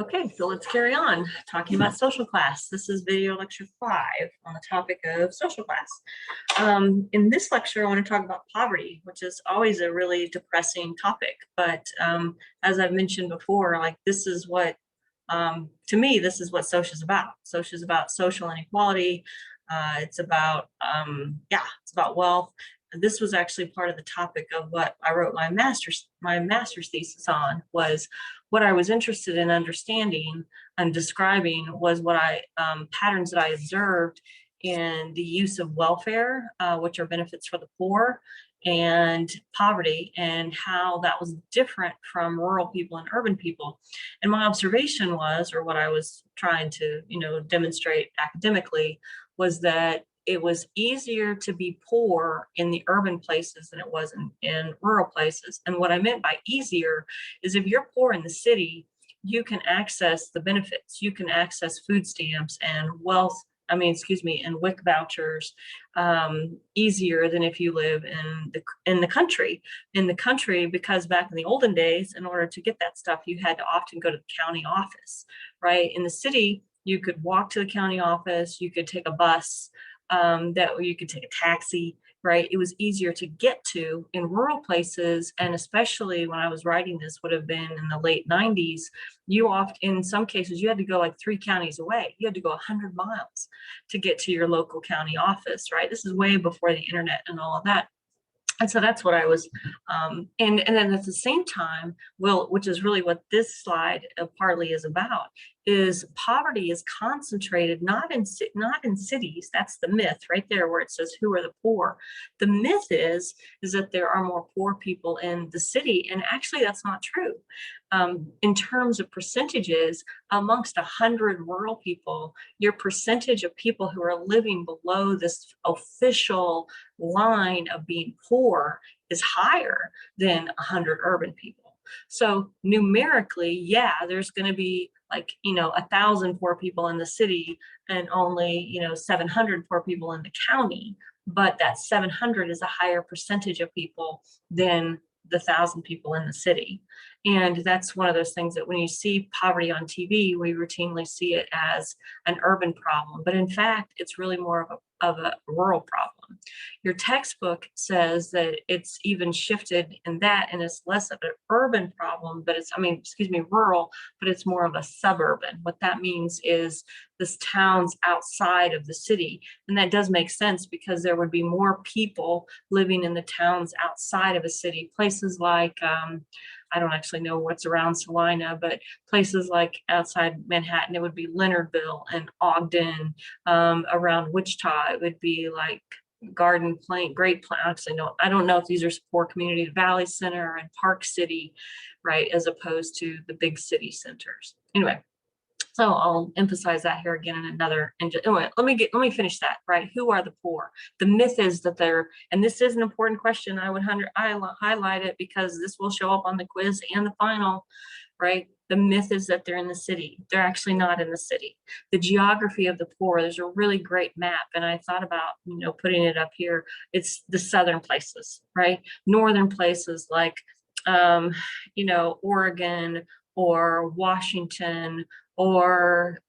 Okay, so let's carry on talking about social class. This is video lecture 5 on the topic of social class. In this lecture, I want to talk about poverty, which is always a really depressing topic. But as I've mentioned before, like this is what, to me, this is what social is about. Social is about social inequality. It's about, it's about wealth. This was actually part of the topic of what I wrote my master's thesis on. Was what I was interested in understanding and describing was what patterns that I observed in the use of welfare, which are benefits for the poor, and poverty, and how that was different from rural people and urban people. And my observation was, or what I was trying to, demonstrate academically, was that it was easier to be poor in the urban places than it was in rural places. And what I meant by easier is if you're poor in the city, you can access the benefits. You can access food stamps and and WIC vouchers easier than if you live in the country. In the country, because back in the olden days, in order to get that stuff, you had to often go to the county office, right? In the city, you could walk to the county office, you could take a bus, you could take a taxi, right? It was easier to get to in rural places. And especially when I was writing this, would have been in the late 90s, in some cases, you had to go like 3 counties away. You had to go 100 miles to get to your local county office, right? This is way before the internet and all of that. And so that's what I was, and then at the same time, which is really what this slide partly is about, is poverty is concentrated not in cities. That's the myth right there, where it says who are the poor. The myth is that there are more poor people in the city, and actually that's not true. In terms of percentages, amongst 100 rural people, your percentage of people who are living below this official line of being poor is higher than 100 urban people. So numerically, yeah, there's going to be like, 1,000 poor people in the city and only, 700 poor people in the county. But that 700 is a higher percentage of people than the 1,000 people in the city. And that's one of those things that when you see poverty on TV, we routinely see it as an urban problem. But in fact, it's really more of a rural problem. Your textbook says that it's even shifted in that, and it's less of an urban problem, but rural, but it's more of a suburban. What that means is this town's outside of the city. And that does make sense because there would be more people living in the towns outside of a city, places like, I don't actually know what's around Salina, but places like outside Manhattan, it would be Leonardville and Ogden. Around Wichita, it would be like Garden Plain, Great Plain. Actually, no, I don't know if these are poor community. Valley Center and Park City, right, as opposed to the big city centers. Anyway, so I'll emphasize that here again in another. And anyway, let me finish that. Right? Who are the poor? The myth is that and this is an important question. I would highlight it because this will show up on the quiz and the final. Right? The myth is that they're in the city. They're actually not in the city. The geography of the poor, there's a really great map, and I thought about, putting it up here. It's the southern places, right? Northern places like, Oregon or Washington or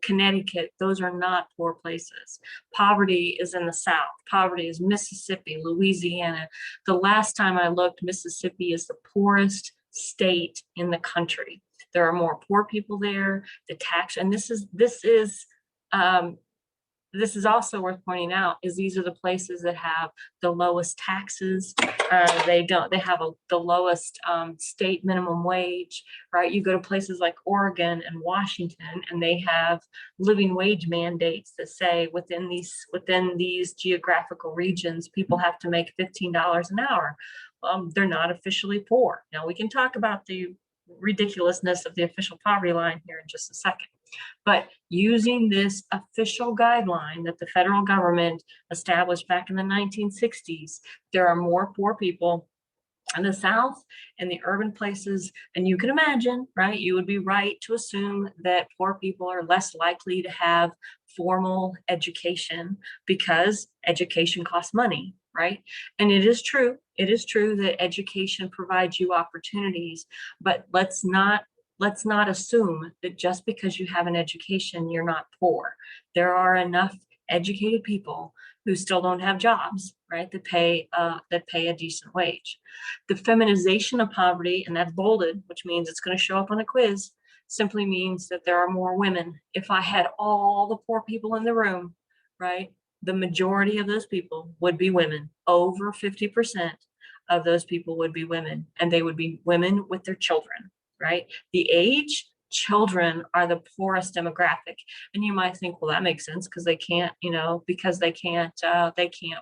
Connecticut. Those are not poor places. Poverty is in the South. Poverty is Mississippi, Louisiana. The last time I looked, Mississippi is the poorest state in the country. There are more poor people there. And this is also worth pointing out, is these are the places that have the lowest taxes. They have the lowest state minimum wage, right? You go to places like Oregon and Washington, and they have living wage mandates that say within these geographical regions, people have to make $15 an hour. They're not officially poor. Now we can talk about the ridiculousness of the official poverty line here in just a second. But using this official guideline that the federal government established back in the 1960s, there are more poor people in the South and the urban places. And you can imagine, right? You would be right to assume that poor people are less likely to have formal education because education costs money, right? And it is true that education provides you opportunities, but let's not let's not assume that just because you have an education, you're not poor. There are enough educated people who still don't have jobs, right, that pay a decent wage. The feminization of poverty, and that's bolded, which means it's going to show up on a quiz, simply means that there are more women. If I had all the poor people in the room, right, the majority of those people would be women. Over 50% of those people would be women, and they would be women with their children, right? The age, children are the poorest demographic. And you might think, well, that makes sense because they can't, because they can't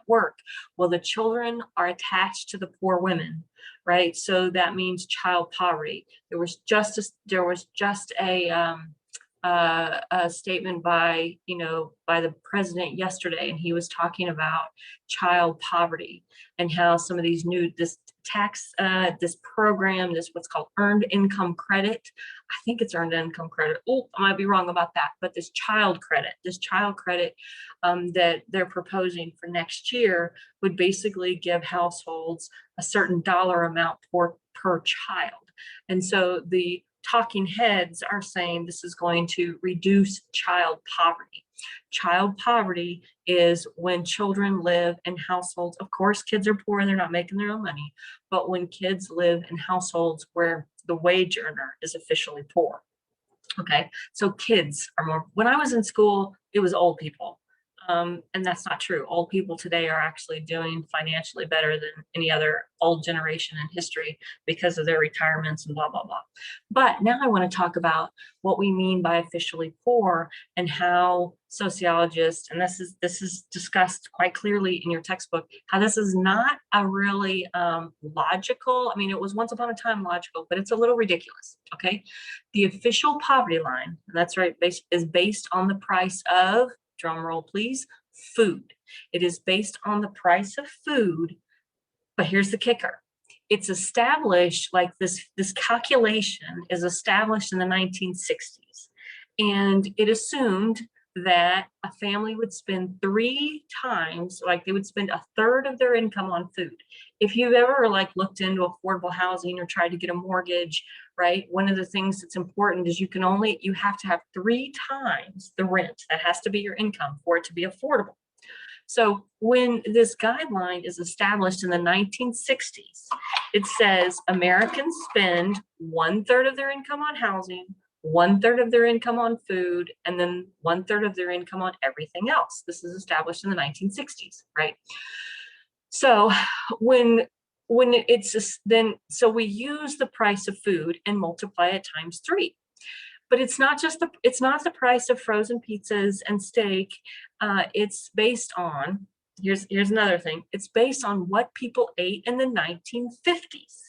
work. Well, the children are attached to the poor women, right? So that means child poverty. There was just a statement by the president yesterday, and he was talking about child poverty and how some of these this program, this what's called earned income credit. I think it's earned income credit. Oh, I might be wrong about that, but this child credit that they're proposing for next year would basically give households a certain dollar amount per child. And so the talking heads are saying this is going to reduce child poverty. Child poverty is when children live in households. Of course, kids are poor and they're not making their own money, but when kids live in households where the wage earner is officially poor. Okay, so kids are more. When I was in school, it was old people. And that's not true. Old people today are actually doing financially better than any other old generation in history because of their retirements and blah, blah, blah. But now I want to talk about what we mean by officially poor and how sociologists, and this is discussed quite clearly in your textbook, how this is not a really logical. I mean, it was once upon a time logical, but it's a little ridiculous. Okay. The official poverty line, and that's right, is based on the price of, drum roll please, food. It is based on the price of food, but here's the kicker. It's established, like this calculation is established in the 1960s, and it assumed that a family would spend 3 times, like they would spend a third of their income on food. If you've ever looked into affordable housing or tried to get a mortgage, right, one of the things that's important is you have to have 3 times the rent. That has to be your income for it to be affordable. So when this guideline is established in the 1960s, it says Americans spend 1/3 of their income on housing, 1/3 of their income on food, and then 1/3 of their income on everything else. This is established in the 1960s, right? So so we use the price of food and multiply it times 3. But it's not the price of frozen pizzas and steak. It's based on, here's another thing. It's based on what people ate in the 1950s.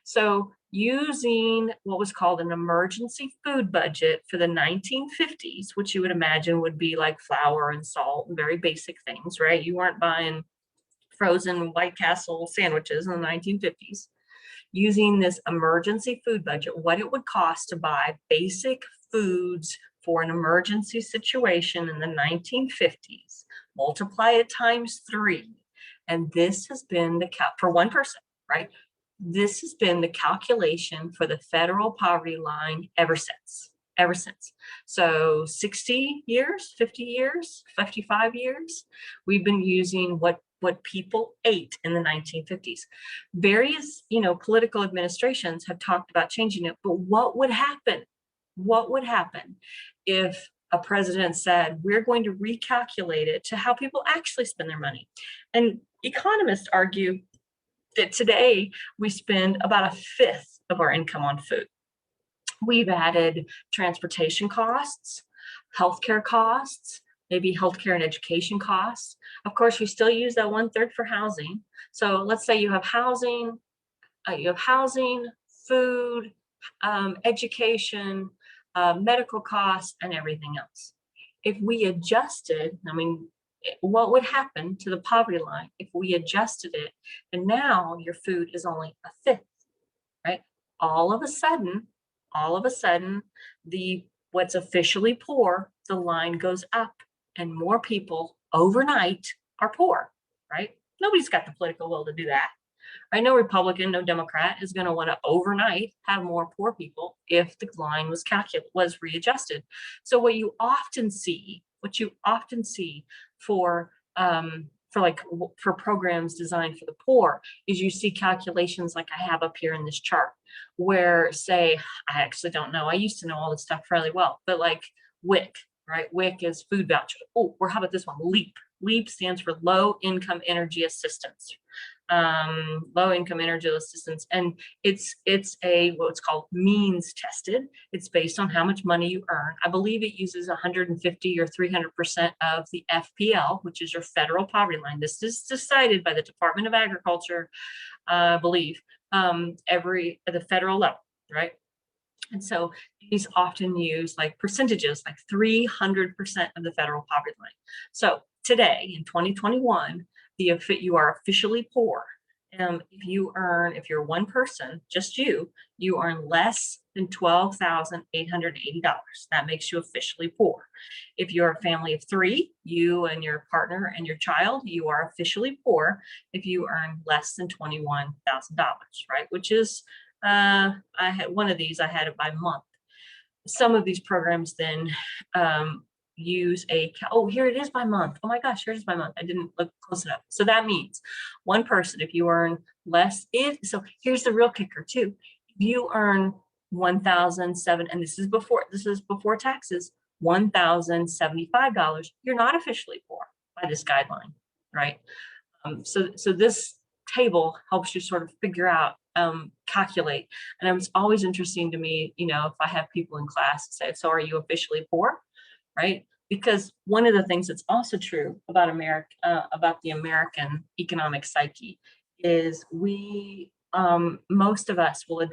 So using what was called an emergency food budget for the 1950s, which you would imagine would be like flour and salt and very basic things, right? You weren't buying frozen White Castle sandwiches in the 1950s. Using this emergency food budget, what it would cost to buy basic foods for an emergency situation in the 1950s, multiply it times 3. And this has been for one person, right? This has been the calculation for the federal poverty line ever since. So 60 years, 50 years, 55 years, we've been using what people ate in the 1950s. Various, political administrations have talked about changing it, but what would happen? What would happen if a president said, we're going to recalculate it to how people actually spend their money? And economists argue that today we spend about 1/5 of our income on food. We've added transportation costs, healthcare costs, maybe healthcare and education costs. Of course, we still use that 1/3 for housing. So let's say you have housing, food, education, medical costs, and everything else. If we adjusted, what would happen to the poverty line if we adjusted it? And now your food is only 1/5, right? All of a sudden, what's officially poor, the line goes up, and more people overnight are poor, right? Nobody's got the political will to do that. right? No Republican, no Democrat is going to want to overnight have more poor people if the line was readjusted. So what you often see for for programs designed for the poor is you see calculations like I have up here in this chart, where say, I actually don't know, I used to know all this stuff fairly well, but like WIC, right? WIC is food voucher. Oh, or how about this one? LEAP. LEAP stands for low income energy assistance. Low income energy assistance, and it's a what's called means tested. It's based on how much money you earn. I believe it uses 150 or 300% of the FPL, which is your federal poverty line. This is decided by the Department of Agriculture, I believe, the federal level, right? And so these often use like percentages, like 300% of the federal poverty line. So today in 2021, you are officially poor. If you're one person, just you earn less than $12,880. That makes you officially poor. If you're a family of three, you and your partner and your child, you are officially poor if you earn less than $21,000, right? Which is I had one of these, I had it by month. Some of these programs then use here it is by month. Oh my gosh, here it is by month. I didn't look close enough. So that means one person, if you earn less, so here's the real kicker too. If you earn 1,007, and this is before taxes, $1,075, you're not officially poor by this guideline, right? So this table helps you sort of figure out, calculate. And it was always interesting to me, if I have people in class say, so are you officially poor, right? Because one of the things that's also true about about the American economic psyche is most of us will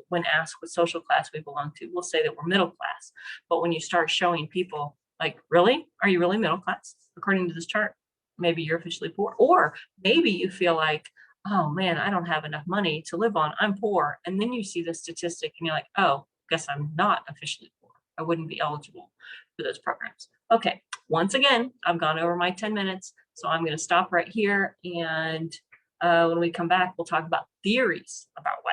when asked what social class we belong to, we'll say that we're middle class. But when you start showing people like, really, are you really middle class? According to this chart, maybe you're officially poor, or maybe you feel like, oh man, I don't have enough money to live on, I'm poor. And then you see the statistic and you're like, oh, guess I'm not officially poor. I wouldn't be eligible for those programs. Okay, once again, I've gone over my 10 minutes, so I'm going to stop right here. And when we come back, we'll talk about theories about